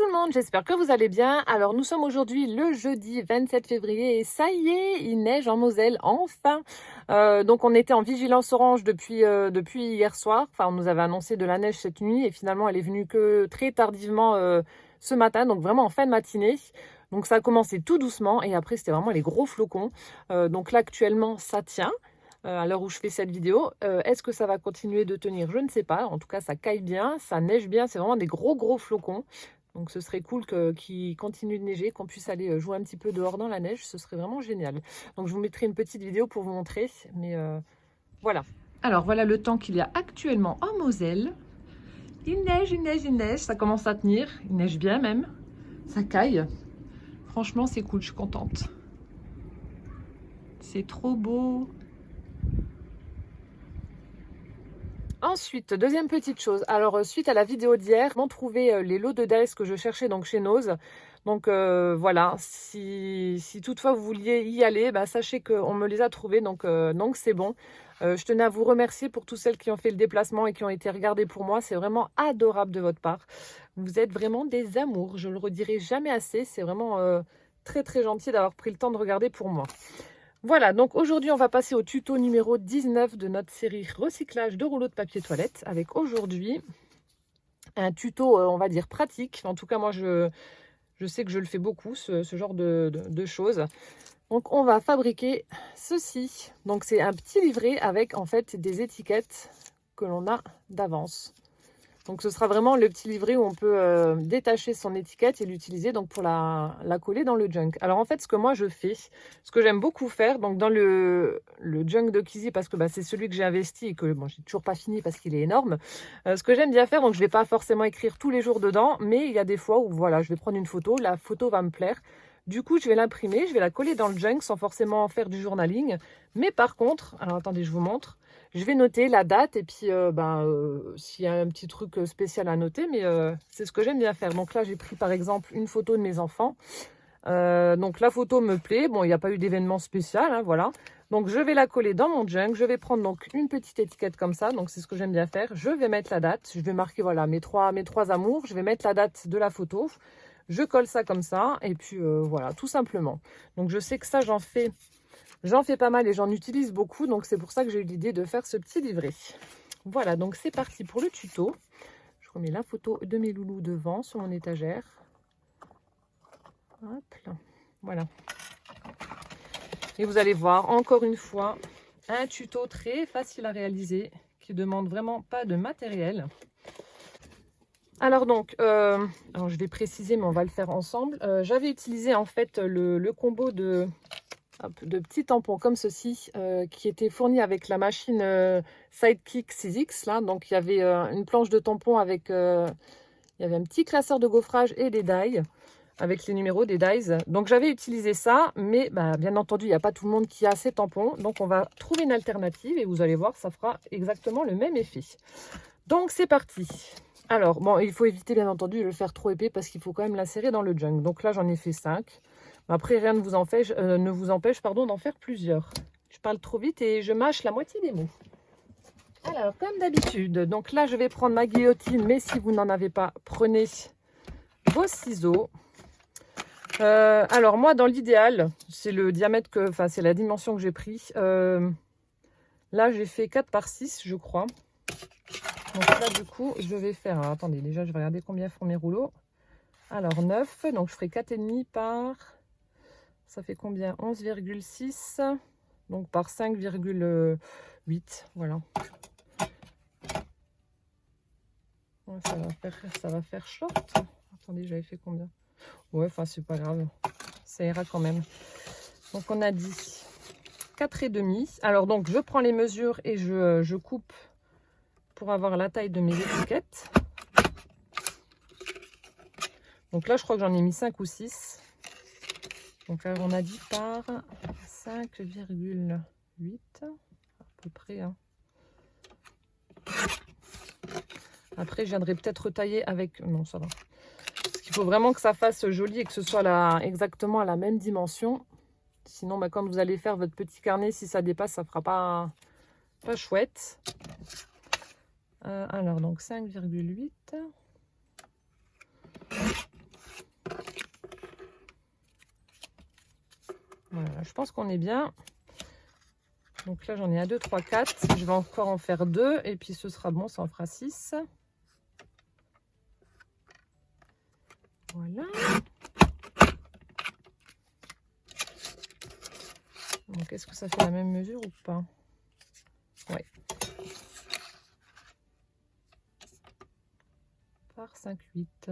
le monde, j'espère que vous allez bien. Alors nous sommes aujourd'hui le jeudi 27 février et ça y est, il neige en Moselle, enfin. Donc on était en vigilance orange depuis hier soir. Enfin, on nous avait annoncé de la neige cette nuit et finalement elle est venue que très tardivement ce matin, donc vraiment en fin de matinée. Donc ça a commencé tout doucement et après c'était vraiment les gros flocons. Donc là actuellement ça tient. À l'heure où je fais cette vidéo. Est-ce que ça va continuer de tenir? Je ne sais pas. En tout cas, ça caille bien, ça neige bien. C'est vraiment des gros flocons. Donc ce serait cool qu'il continue de neiger, qu'on puisse aller jouer un petit peu dehors dans la neige. Ce serait vraiment génial. Donc je vous mettrai une petite vidéo pour vous montrer. Mais voilà. Alors voilà le temps qu'il y a actuellement en Moselle. Il neige. Ça commence à tenir. Il neige bien même. Ça caille. Franchement, c'est cool. Je suis contente. C'est trop beau. Ensuite, deuxième petite chose. Alors, suite à la vidéo d'hier, m'ont trouvé les lots de dice que je cherchais donc chez Nose. Donc voilà, si toutefois vous vouliez y aller, bah, sachez qu'on me les a trouvés, donc c'est bon. Je tenais à vous remercier pour toutes celles qui ont fait le déplacement et qui ont été regardées pour moi. C'est vraiment adorable de votre part. Vous êtes vraiment des amours, je le redirai jamais assez. C'est vraiment très gentil d'avoir pris le temps de regarder pour moi. Voilà, donc aujourd'hui on va passer au tuto numéro 19 de notre série recyclage de rouleaux de papier toilette, avec aujourd'hui un tuto on va dire pratique. En tout cas moi je sais que je le fais beaucoup, ce genre de choses. Donc on va fabriquer ceci. Donc c'est un petit livret avec en fait des étiquettes que l'on a d'avance. Donc ce sera vraiment le petit livret où on peut détacher son étiquette et l'utiliser donc pour la coller dans le junk. Alors en fait ce que moi je fais, ce que j'aime beaucoup faire, donc dans le junk de Kizzy, parce que bah, c'est celui que j'ai investi et que bon, j'ai toujours pas fini parce qu'il est énorme. Ce que j'aime bien faire, donc je vais pas forcément écrire tous les jours dedans, mais il y a des fois où voilà, je vais prendre une photo, la photo va me plaire. Du coup, je vais l'imprimer, je vais la coller dans le junk sans forcément faire du journaling. Mais par contre, alors attendez, je vous montre. Je vais noter la date et puis s'il y a un petit truc spécial à noter, mais c'est ce que j'aime bien faire. Donc là, j'ai pris par exemple une photo de mes enfants. Donc la photo me plaît. Bon, il n'y a pas eu d'événement spécial, hein, voilà. Donc je vais la coller dans mon junk. Je vais prendre donc une petite étiquette comme ça. Donc c'est ce que j'aime bien faire. Je vais mettre la date. Je vais marquer voilà mes trois amours. Je vais mettre la date de la photo. Je colle ça comme ça et puis voilà, tout simplement. Donc je sais que ça, j'en fais pas mal et j'en utilise beaucoup, donc c'est pour ça que j'ai eu l'idée de faire ce petit livret. Voilà, donc c'est parti pour le tuto. Je remets la photo de mes loulous devant sur mon étagère. Hop là, voilà. Et vous allez voir, encore une fois, un tuto très facile à réaliser qui demande vraiment pas de matériel. Alors donc, alors je vais préciser, mais on va le faire ensemble. J'avais utilisé en fait le combo de petits tampons comme ceci qui était fourni avec la machine Sidekick 6X là. Donc il y avait une planche de tampons avec il y avait un petit classeur de gaufrage et des dies avec les numéros des dies. Donc j'avais utilisé ça, mais bah, bien entendu il n'y a pas tout le monde qui a ces tampons, donc on va trouver une alternative et vous allez voir, ça fera exactement le même effet. Donc c'est parti. Alors bon, il faut éviter bien entendu de le faire trop épais parce qu'il faut quand même l'insérer dans le junk. Donc là j'en ai fait 5. Après, rien ne vous empêche, d'en faire plusieurs. Je parle trop vite et je mâche la moitié des mots. Alors, comme d'habitude, donc là, je vais prendre ma guillotine, mais si vous n'en avez pas, prenez vos ciseaux. Alors, moi, dans l'idéal, c'est le diamètre c'est la dimension que j'ai pris. Là, j'ai fait 4 par 6, je crois. Donc là, du coup, je vais faire... Alors, attendez, déjà, je vais regarder combien font mes rouleaux. Alors, 9. Donc, je ferai 4,5 par... Ça fait combien? 11,6. Donc par 5,8. Voilà. Ouais, ça va faire short. Attendez, j'avais fait combien? Ouais, enfin, c'est pas grave. Ça ira quand même. Donc on a dit 4,5. Alors donc je prends les mesures et je coupe pour avoir la taille de mes étiquettes. Donc là, je crois que j'en ai mis 5 ou 6. Donc là, on a dit par 5,8 à peu près. Hein. Après, je viendrai peut-être retailler avec... Non, ça va. Parce qu'il faut vraiment que ça fasse joli et que ce soit exactement à la même dimension. Sinon, bah, quand vous allez faire votre petit carnet, si ça dépasse, ça ne fera pas chouette. Alors, donc 5,8. Voilà, je pense qu'on est bien. Donc là, j'en ai 1, 2, 3, 4. Je vais encore en faire 2 et puis ce sera bon, ça en fera 6. Voilà. Donc, est-ce que ça fait la même mesure ou pas? Ouais. Par 5, 8.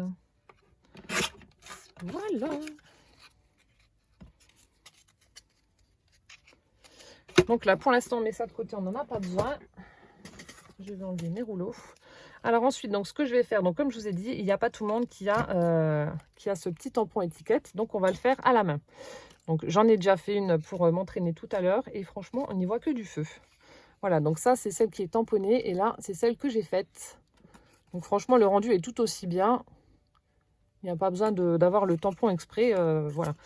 Voilà. Donc là, pour l'instant, on met ça de côté, on n'en a pas besoin. Je vais enlever mes rouleaux. Alors ensuite, donc ce que je vais faire, donc comme je vous ai dit, il n'y a pas tout le monde qui a ce petit tampon étiquette, donc on va le faire à la main. Donc j'en ai déjà fait une pour m'entraîner tout à l'heure et franchement, on n'y voit que du feu. Voilà, donc ça c'est celle qui est tamponnée et là c'est celle que j'ai faite. Donc franchement, le rendu est tout aussi bien. Il n'y a pas besoin d'avoir le tampon exprès, voilà.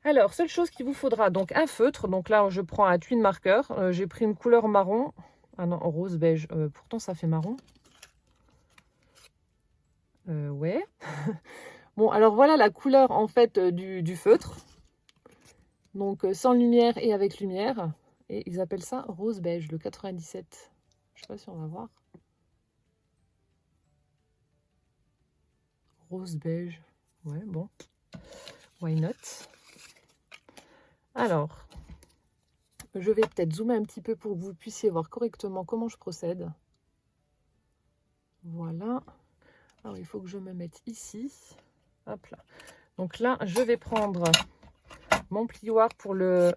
Alors, seule chose qu'il vous faudra, donc un feutre. Donc là, je prends un twin marker. J'ai pris une couleur marron. Ah non, rose beige. Pourtant, ça fait marron. Ouais. Bon, alors voilà la couleur en fait du feutre. Donc sans lumière et avec lumière. Et ils appellent ça rose beige, le 97. Je sais pas si on va voir. Rose beige. Ouais, bon. Why not? Alors, je vais peut-être zoomer un petit peu pour que vous puissiez voir correctement comment je procède. Voilà. Alors, il faut que je me mette ici. Hop là. Donc là, je vais prendre mon plioir pour le...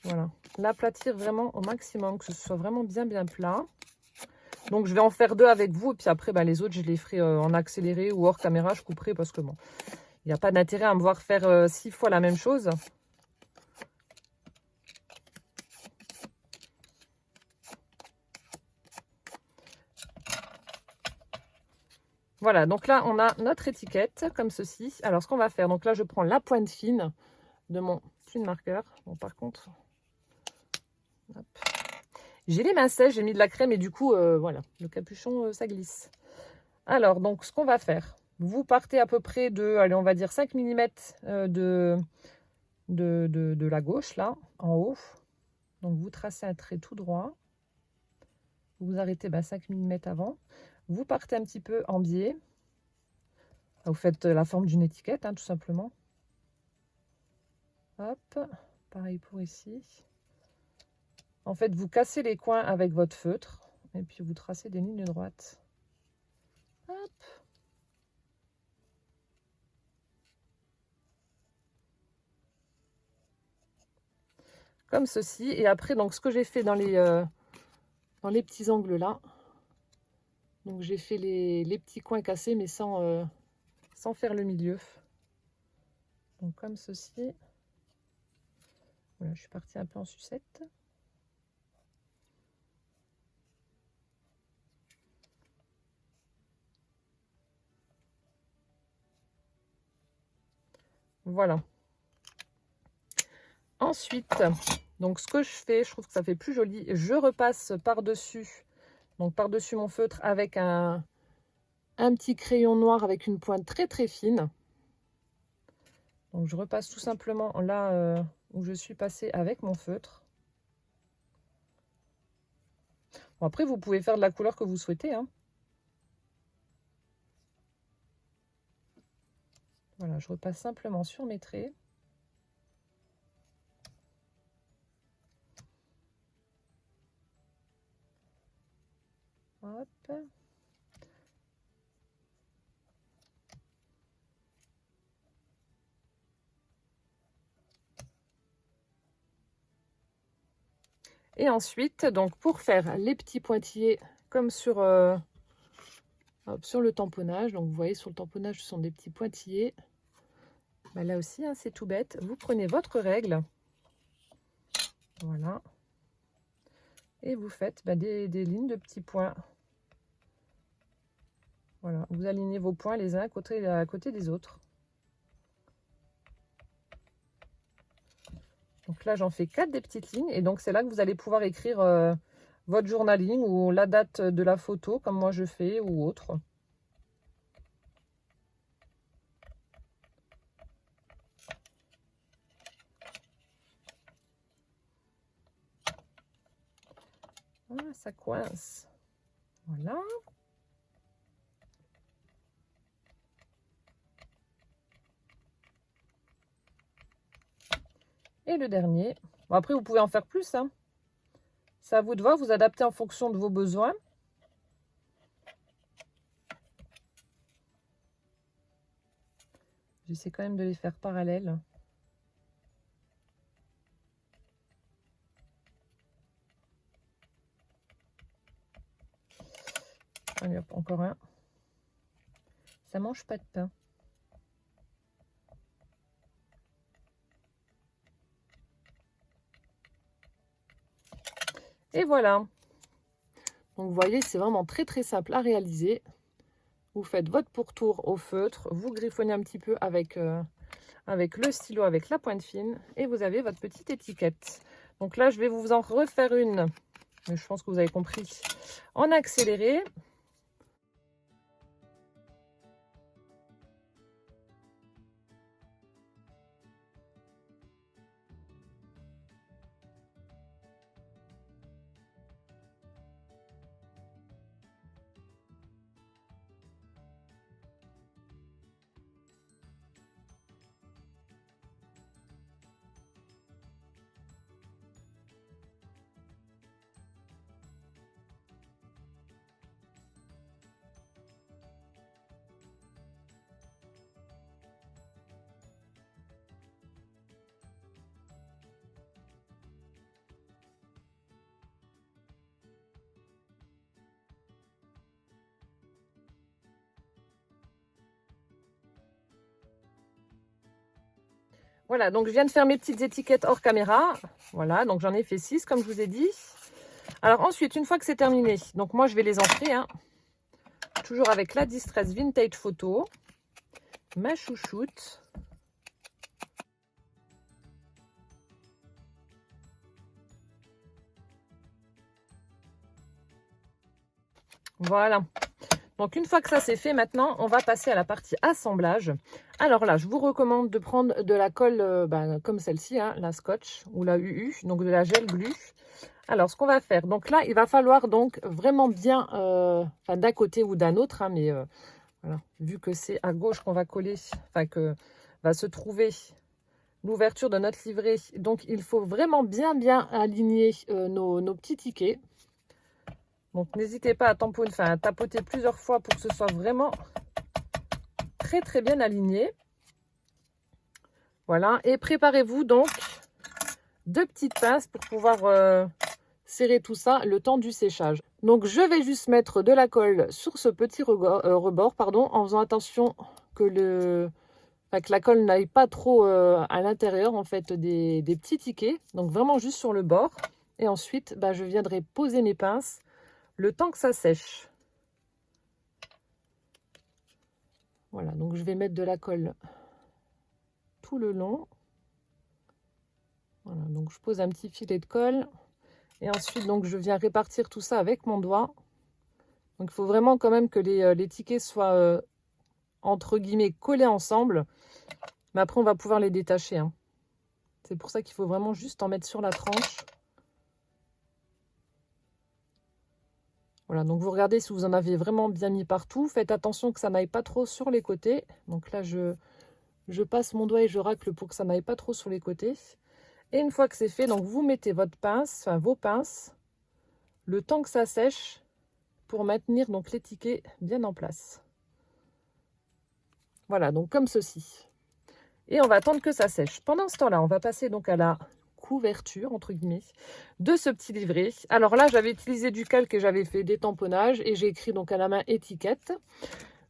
Voilà. L'aplatir vraiment au maximum, que ce soit vraiment bien plat. Donc, je vais en faire 2 avec vous. Et puis après, les autres, je les ferai en accéléré ou hors caméra. Je couperai parce que bon, il n'y a pas d'intérêt à me voir faire 6 fois la même chose. Voilà, donc là, on a notre étiquette, comme ceci. Alors, ce qu'on va faire, donc là, je prends la pointe fine de mon twin marker. Bon, par contre, j'ai les mains sèches, j'ai mis de la crème et du coup, voilà, le capuchon, ça glisse. Alors, donc, ce qu'on va faire, vous partez à peu près de, allez, on va dire 5 mm de la gauche, là, en haut. Donc, vous tracez un trait tout droit. Vous vous arrêtez 5 mm avant. Vous partez un petit peu en biais. Vous faites la forme d'une étiquette, hein, tout simplement. Hop, pareil pour ici. En fait, vous cassez les coins avec votre feutre et puis vous tracez des lignes droites. Hop. Comme ceci. Et après, donc, ce que j'ai fait dans les petits angles là, donc j'ai fait les petits coins cassés, mais sans faire le milieu. Donc comme ceci. Voilà, je suis partie un peu en sucette. Voilà. Ensuite, donc ce que je fais, je trouve que ça fait plus joli. Je repasse par-dessus, donc par-dessus mon feutre avec un petit crayon noir avec une pointe très fine. Donc je repasse tout simplement là où je suis passée avec mon feutre. Bon, après, vous pouvez faire de la couleur que vous souhaitez, hein. Voilà, je repasse simplement sur mes traits. Hop. Et ensuite, donc pour faire les petits pointillés comme sur le tamponnage, donc vous voyez sur le tamponnage, ce sont des petits pointillés. Là aussi, hein, c'est tout bête. Vous prenez votre règle, voilà, et vous faites des lignes de petits points. Voilà, vous alignez vos points les uns à côté des autres. Donc là, j'en fais 4 des petites lignes. Et donc, c'est là que vous allez pouvoir écrire votre journaling ou la date de la photo, comme moi je fais, ou autre. Ah, ça coince. Voilà. Et le dernier. Bon, après, vous pouvez en faire plus, hein. C'est à vous de voir, vous adaptez en fonction de vos besoins. J'essaie quand même de les faire parallèles. Allez hop, encore un. Ça mange pas de pain. Et voilà. Donc vous voyez, c'est vraiment très très simple à réaliser. Vous faites votre pourtour au feutre, vous griffonnez un petit peu avec, avec le stylo, avec la pointe fine, et vous avez votre petite étiquette. Donc là, je vais vous en refaire une, mais je pense que vous avez compris, en accéléré. Voilà, donc je viens de faire mes petites étiquettes hors caméra. Voilà, donc j'en ai fait 6 comme je vous ai dit. Alors ensuite, une fois que c'est terminé, donc moi je vais les ancrer, hein, toujours avec la Distress Vintage Photo, ma chouchoute. Voilà. Donc une fois que ça c'est fait, maintenant on va passer à la partie assemblage. Alors là, je vous recommande de prendre de la colle comme celle-ci, hein, la Scotch ou la UU, donc de la gel glue. Alors ce qu'on va faire, donc là il va falloir donc vraiment bien, d'un côté ou d'un autre, hein, mais voilà, vu que c'est à gauche qu'on va coller, enfin que va se trouver l'ouverture de notre livret, donc il faut vraiment bien aligner nos petits tickets. Donc n'hésitez pas à tamponner, enfin à tapoter plusieurs fois pour que ce soit vraiment très bien aligné. Voilà, et préparez-vous donc 2 petites pinces pour pouvoir serrer tout ça le temps du séchage. Donc je vais juste mettre de la colle sur ce petit rebord, pardon, en faisant attention que la colle n'aille pas trop à l'intérieur en fait des petits tickets. Donc vraiment juste sur le bord. Et ensuite, je viendrai poser mes pinces le temps que ça sèche. Voilà, donc je vais mettre de la colle tout le long. Voilà, donc je pose un petit filet de colle. Et ensuite, donc je viens répartir tout ça avec mon doigt. Donc il faut vraiment quand même que les tickets soient entre guillemets collés ensemble. Mais après, on va pouvoir les détacher, hein. C'est pour ça qu'il faut vraiment juste en mettre sur la tranche. Voilà, donc vous regardez si vous en avez vraiment bien mis partout. Faites attention que ça n'aille pas trop sur les côtés. Donc là, je passe mon doigt et je racle pour que ça n'aille pas trop sur les côtés. Et une fois que c'est fait, donc vous mettez votre pince, enfin vos pinces, le temps que ça sèche pour maintenir donc les tickets bien en place. Voilà, donc comme ceci. Et on va attendre que ça sèche. Pendant ce temps-là, on va passer donc à la couverture, entre guillemets, de ce petit livret. Alors là, j'avais utilisé du calque et j'avais fait des tamponnages et j'ai écrit donc à la main étiquette.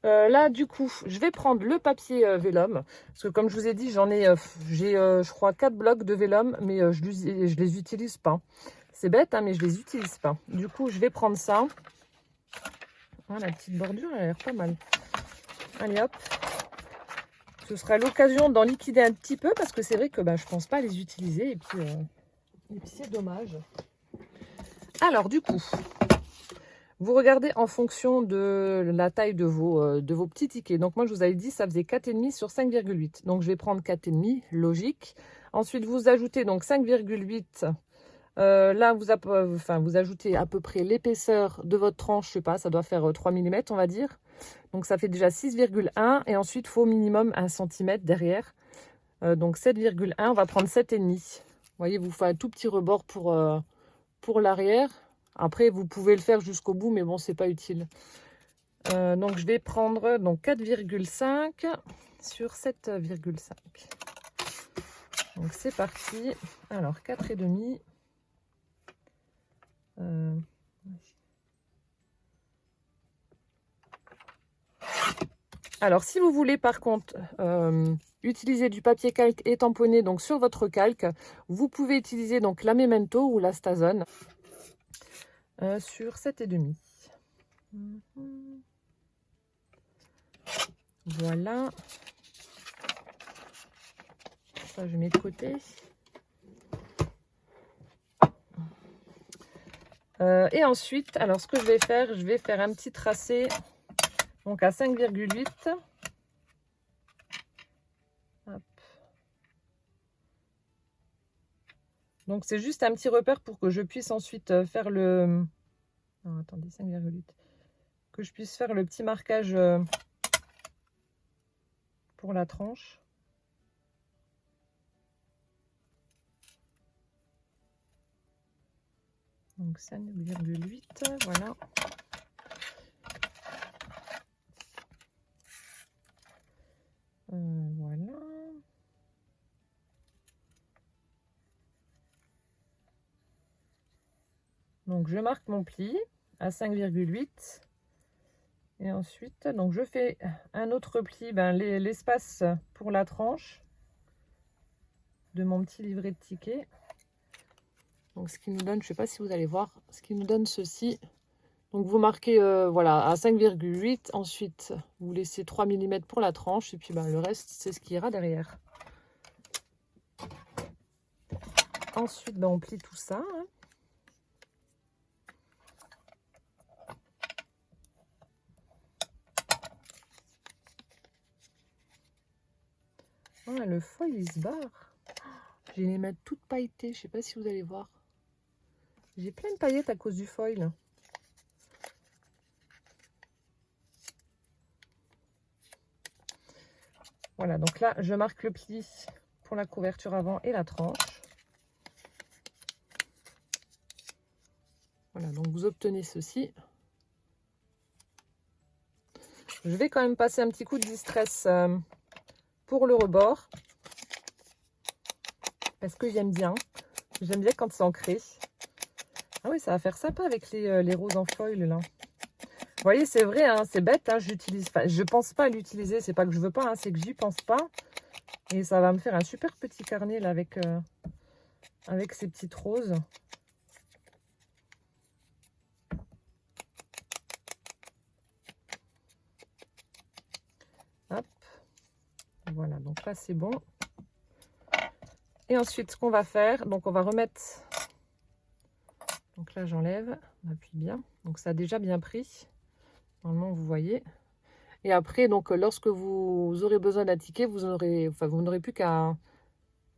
Là, du coup, je vais prendre le papier vélum, parce que comme je vous ai dit, j'ai je crois 4 blocs de vélum, mais je les utilise pas. C'est bête, hein, mais je les utilise pas. Du coup, je vais prendre ça. Ah, la petite bordure, elle a l'air pas mal. Allez, hop. Ce sera l'occasion d'en liquider un petit peu, parce que c'est vrai que je pense pas les utiliser, et puis c'est dommage. Alors, du coup, vous regardez en fonction de la taille de vos petits tickets. Donc moi, je vous avais dit, ça faisait 4,5 sur 5,8. Donc je vais prendre 4,5, logique. Ensuite, vous ajoutez donc 5,8 Là, vous ajoutez à peu près l'épaisseur de votre tranche, je sais pas, ça doit faire 3 mm, on va dire. Donc, ça fait déjà 6,1 et ensuite, il faut au minimum 1 cm derrière. Donc, 7,1, on va prendre 7,5. Vous voyez, vous faites un tout petit rebord pour l'arrière. Après, vous pouvez le faire jusqu'au bout, mais bon, c'est pas utile. Donc, je vais prendre 4,5 sur 7,5. Donc, c'est parti. Alors, 4,5. Alors, si vous voulez par contre utiliser du papier calque et tamponner donc sur votre calque, vous pouvez utiliser donc la Memento ou la Stazone sur 7,5. Voilà. Ça, je mets de côté. Et ensuite, alors ce que je vais faire un petit tracé donc à 5,8. Donc c'est juste un petit repère pour que je puisse ensuite faire le... Non, attendez, 5,8. Que je puisse faire le petit marquage pour la tranche. Donc 5,8, voilà. Voilà. Donc je marque mon pli à 5,8. Et ensuite, donc je fais un autre pli, l'espace pour la tranche de mon petit livret de tickets. Donc ce qui nous donne, je ne sais pas si vous allez voir, ce qui nous donne ceci. Donc vous marquez voilà, à 5,8. Ensuite, vous laissez 3 mm pour la tranche. Et puis le reste, c'est ce qui ira derrière. Ensuite, on plie tout ça. Hein. Ah, le foil, il se barre. Je vais les mettre toutes pailletées. Je ne sais pas si vous allez voir. J'ai plein de paillettes à cause du foil. Voilà, donc là, je marque le pli pour la couverture avant et la tranche. Voilà, donc vous obtenez ceci. Je vais quand même passer un petit coup de distress pour le rebord. Parce que j'aime bien. J'aime bien quand c'est ancré. Ah oui, ça va faire sympa avec les roses en foil, là. Vous voyez, c'est vrai, hein, c'est bête. Hein, je pense pas à l'utiliser. C'est pas que je veux pas, hein, c'est que j'y pense pas. Et ça va me faire un super petit carnet, là, avec ces petites roses. Hop. Voilà, donc là, c'est bon. Et ensuite, ce qu'on va faire, donc on va remettre... Donc là, j'enlève, on appuie bien. Donc ça a déjà bien pris. Normalement, vous voyez. Et après, donc lorsque vous aurez besoin d'un ticket, vous n'aurez plus qu'à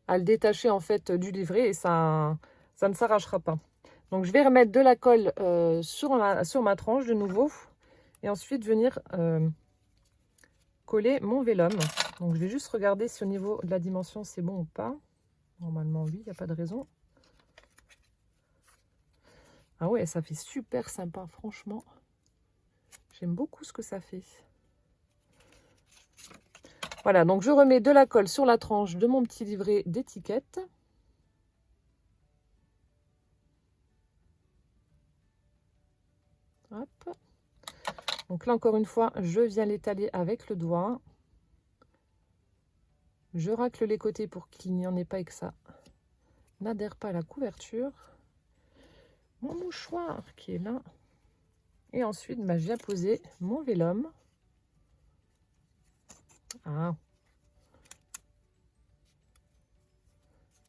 le détacher en fait du livret et ça ne s'arrachera pas. Donc je vais remettre de la colle sur ma tranche de nouveau. Et ensuite venir coller mon vélum. Donc je vais juste regarder si au niveau de la dimension c'est bon ou pas. Normalement oui, il n'y a pas de raison. Ah ouais, ça fait super sympa, franchement. J'aime beaucoup ce que ça fait. Voilà, donc je remets de la colle sur la tranche de mon petit livret d'étiquette. Hop. Donc là, encore une fois, je viens l'étaler avec le doigt. Je racle les côtés pour qu'il n'y en ait pas et que ça n'adhère pas à la couverture. Mon mouchoir qui est là. Et ensuite, je viens poser mon vélum. Ah.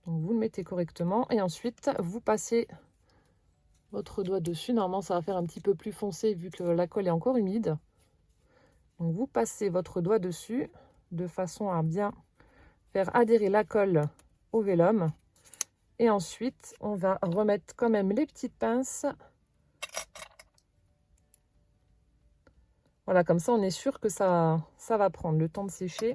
Donc vous le mettez correctement. Et ensuite, vous passez votre doigt dessus. Normalement, ça va faire un petit peu plus foncé vu que la colle est encore humide. Donc vous passez votre doigt dessus de façon à bien faire adhérer la colle au vélum. Et ensuite, on va remettre quand même les petites pinces. Voilà, comme ça, on est sûr que ça va prendre le temps de sécher.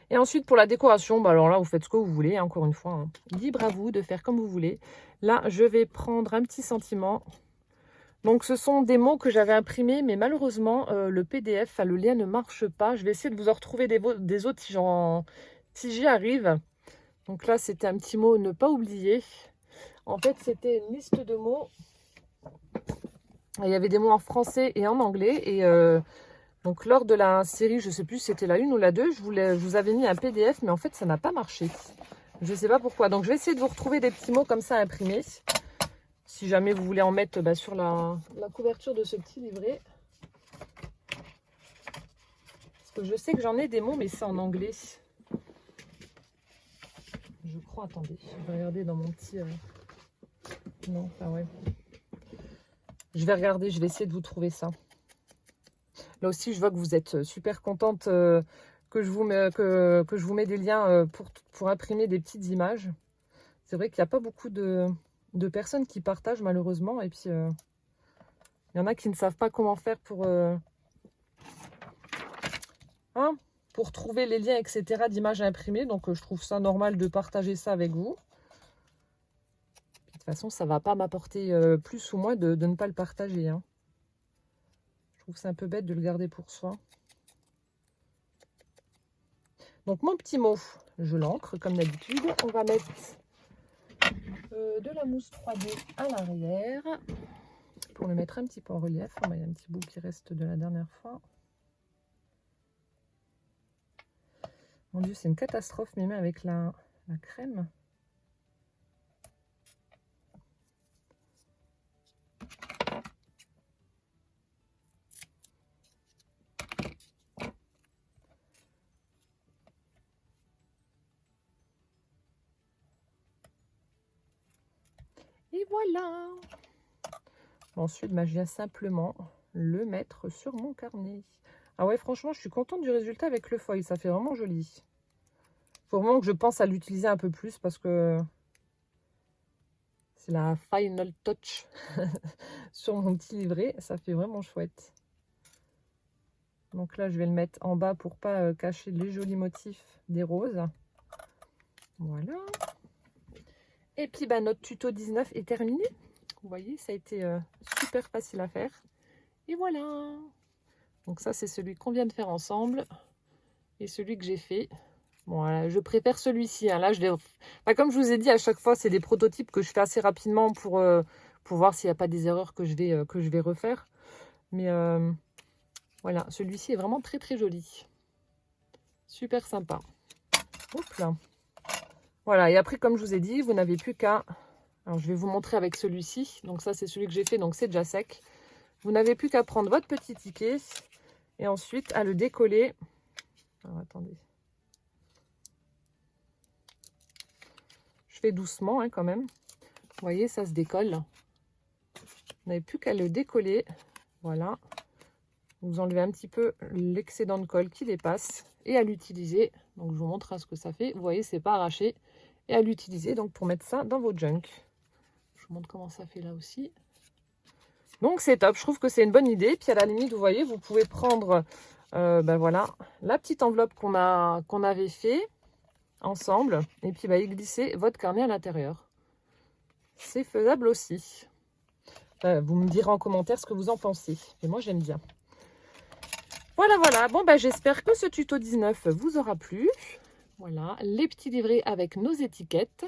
Et ensuite, pour la décoration, bah alors là, vous faites ce que vous voulez, hein, encore une fois. Hein. Libre à vous de faire comme vous voulez. Là, je vais prendre un petit sentiment. Donc, ce sont des mots que j'avais imprimés, mais malheureusement, le PDF, enfin, le lien ne marche pas. Je vais essayer de vous en retrouver des autres si j'y arrive. Donc là, c'était un petit mot ne pas oublier. En fait, c'était une liste de mots. Il y avait des mots en français et en anglais. Et donc, lors de la série, je ne sais plus si c'était la 1 ou la 2, je vous avais mis un PDF, mais en fait, ça n'a pas marché. Je ne sais pas pourquoi. Donc, je vais essayer de vous retrouver des petits mots comme ça imprimés. Si jamais vous voulez en mettre sur la couverture de ce petit livret. Parce que je sais que j'en ai des mots, mais c'est en anglais. Je crois, attendez, je vais regarder dans mon petit... Non, enfin ouais. Je vais regarder, je vais essayer de vous trouver ça. Là aussi, je vois que vous êtes super contente que je vous mets des liens pour imprimer des petites images. C'est vrai qu'il n'y a pas beaucoup de personnes qui partagent malheureusement. Et puis, il y en a qui ne savent pas comment faire pour trouver les liens, etc. d'images à imprimer. Donc, je trouve ça normal de partager ça avec vous. De toute façon, ça ne va pas m'apporter plus ou moins de ne pas le partager. Hein. Je trouve que c'est un peu bête de le garder pour soi. Donc, mon petit mot, je l'encre comme d'habitude. On va mettre de la mousse 3D à l'arrière pour le mettre un petit peu en relief. Il y a un petit bout qui reste de la dernière fois. Mon Dieu, c'est une catastrophe, mes mains avec la crème. Et voilà. Ensuite, je viens simplement le mettre sur mon carnet. Ah ouais, franchement, je suis contente du résultat avec le foil. Ça fait vraiment joli. Il faut vraiment que je pense à l'utiliser un peu plus parce que c'est la final touch sur mon petit livret. Ça fait vraiment chouette. Donc là, je vais le mettre en bas pour pas cacher les jolis motifs des roses. Voilà. Et puis, notre tuto 19 est terminé. Vous voyez, ça a été super facile à faire. Et voilà. Donc ça, c'est celui qu'on vient de faire ensemble. Et celui que j'ai fait. Bon, voilà, je préfère celui-ci. Hein. Là, je vais... comme je vous ai dit, à chaque fois, c'est des prototypes que je fais assez rapidement pour voir s'il n'y a pas des erreurs que je vais refaire. Mais voilà, celui-ci est vraiment très, très joli. Super sympa. Hop là. Voilà, et après, comme je vous ai dit, vous n'avez plus qu'à... Alors, je vais vous montrer avec celui-ci. Donc, ça, c'est celui que j'ai fait. Donc, c'est déjà sec. Vous n'avez plus qu'à prendre votre petit ticket et ensuite à le décoller. Alors, attendez. Je fais doucement hein, quand même. Vous voyez, ça se décolle. Vous n'avez plus qu'à le décoller. Voilà. Vous enlevez un petit peu l'excédent de colle qui dépasse et à l'utiliser. Donc, je vous montre ce que ça fait. Vous voyez, c'est pas arraché. Et à l'utiliser donc pour mettre ça dans vos junk. Je vous montre comment ça fait là aussi. Donc, c'est top. Je trouve que c'est une bonne idée. Puis, à la limite, vous voyez, vous pouvez prendre voilà, la petite enveloppe qu'on avait fait ensemble. Et puis, y glisser votre carnet à l'intérieur. C'est faisable aussi. Vous me direz en commentaire ce que vous en pensez. Et moi, j'aime bien. Voilà, voilà. Bon, j'espère que ce tuto 19 vous aura plu. Voilà, les petits livrets avec nos étiquettes.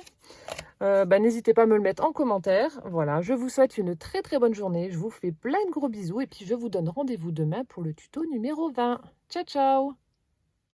N'hésitez pas à me le mettre en commentaire. Voilà, je vous souhaite une très très bonne journée. Je vous fais plein de gros bisous et puis je vous donne rendez-vous demain pour le tuto numéro 20. Ciao, ciao!